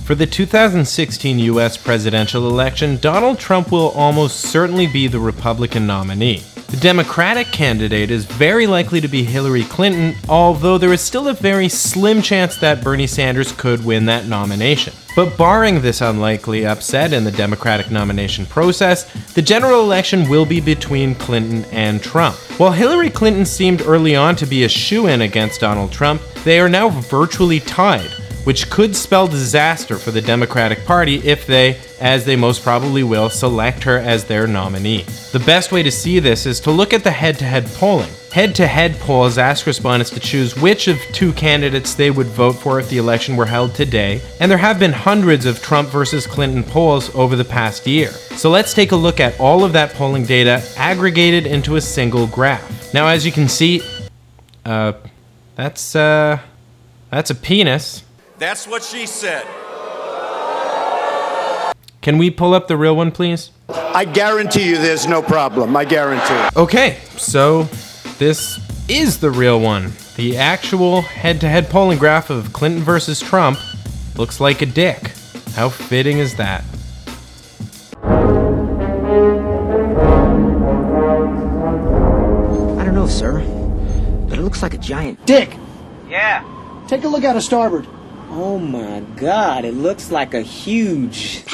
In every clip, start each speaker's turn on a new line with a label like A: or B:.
A: For the 2016 US presidential election, Donald Trump will almost certainly be the Republican nominee. The Democratic candidate is very likely to be Hilary Clinton, although there is still a very slim chance that Bernie Sanders could win that nomination. But barring this unlikely upset in the Democratic nomination process, the general election will be between Clinton and Trump. While Hillary Clinton seemed early on to be a shoo-in against Donald Trump, they are now virtually tied, which could spell disaster for the Democratic Party if they, as they most probably will, select her as their nominee. The best way to see this is to look at the head-to-head polling. Head-to-head polls ask respondents to choose which of two candidates they would vote for if the election were held today, and there have been hundreds of Trump versus Clinton polls over the past year. So let's take a look at all of that polling data aggregated into a single graph. Now, as you can see, that's a penis.
B: That's what she said.
A: Can we pull up the real one, please?
C: I guarantee you there's no problem. I guarantee.
A: Okay, so this is the real one. The actual head-to-head polling graph of Clinton versus Trump looks like a dick. How fitting is that?
D: I don't know, sir, but it looks like a giant
E: Dick,
D: Yeah.
E: take a look out of starboard.
D: Oh my God, it looks like a huge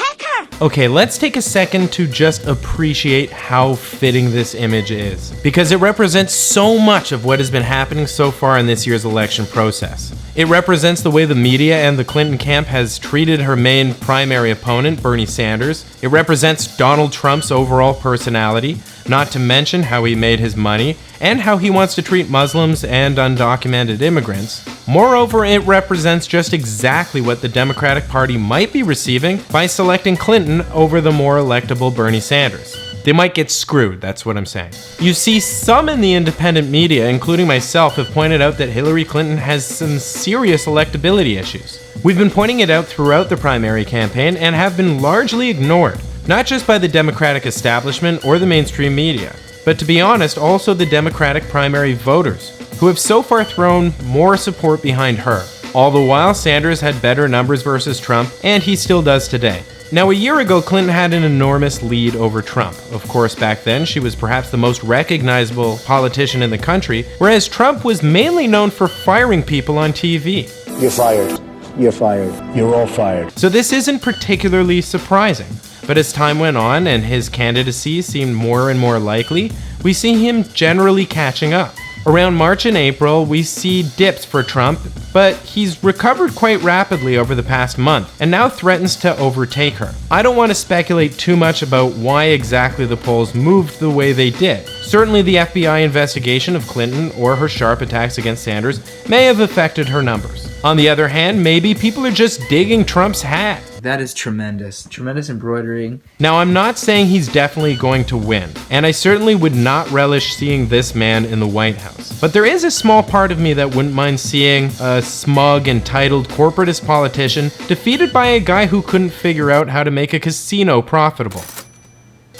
A: Okay, let's take a second to just appreciate how fitting this image is, because it represents so much of what has been happening so far in this year's election process. It represents the way the media and the Clinton camp has treated her main primary opponent, Bernie Sanders. It represents Donald Trump's overall personality, not to mention how he made his money, and how he wants to treat Muslims and undocumented immigrants. Moreover, it represents just exactly what the Democratic Party might be receiving by selecting Clinton over the more electable Bernie Sanders. They might get screwed, that's what I'm saying. You see, some in the independent media, including myself, have pointed out that Hillary Clinton has some serious electability issues. We've been pointing it out throughout the primary campaign and have been largely ignored, not just by the Democratic establishment or the mainstream media, but to be honest, also the Democratic primary voters, who have so far thrown more support behind her. All the while, Sanders had better numbers versus Trump, and he still does today. Now, a year ago, Clinton had an enormous lead over Trump. Of course, back then, she was perhaps the most recognizable politician in the country, whereas Trump was mainly known for firing people on TV.
C: You're fired. You're fired. You're all fired.
A: So this isn't particularly surprising. But as time went on and his candidacy seemed more and more likely, we see him generally catching up. Around March and April, we see dips for Trump, but he's recovered quite rapidly over the past month and now threatens to overtake her. I don't want to speculate too much about why exactly the polls moved the way they did. Certainly the FBI investigation of Clinton or her sharp attacks against Sanders may have affected her numbers. On the other hand, maybe people are just digging Trump's hat.
F: That is tremendous. Tremendous embroidering.
A: Now, I'm not saying he's definitely going to win, and I certainly would not relish seeing this man in the White House. But there is a small part of me that wouldn't mind seeing a smug, entitled corporatist politician defeated by a guy who couldn't figure out how to make a casino profitable.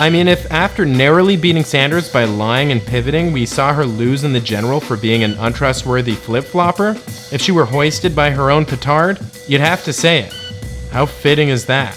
A: I mean, if after narrowly beating Sanders by lying and pivoting, we saw her lose in the general for being an untrustworthy flip-flopper, if she were hoisted by her own petard, you'd have to say it. How fitting is that?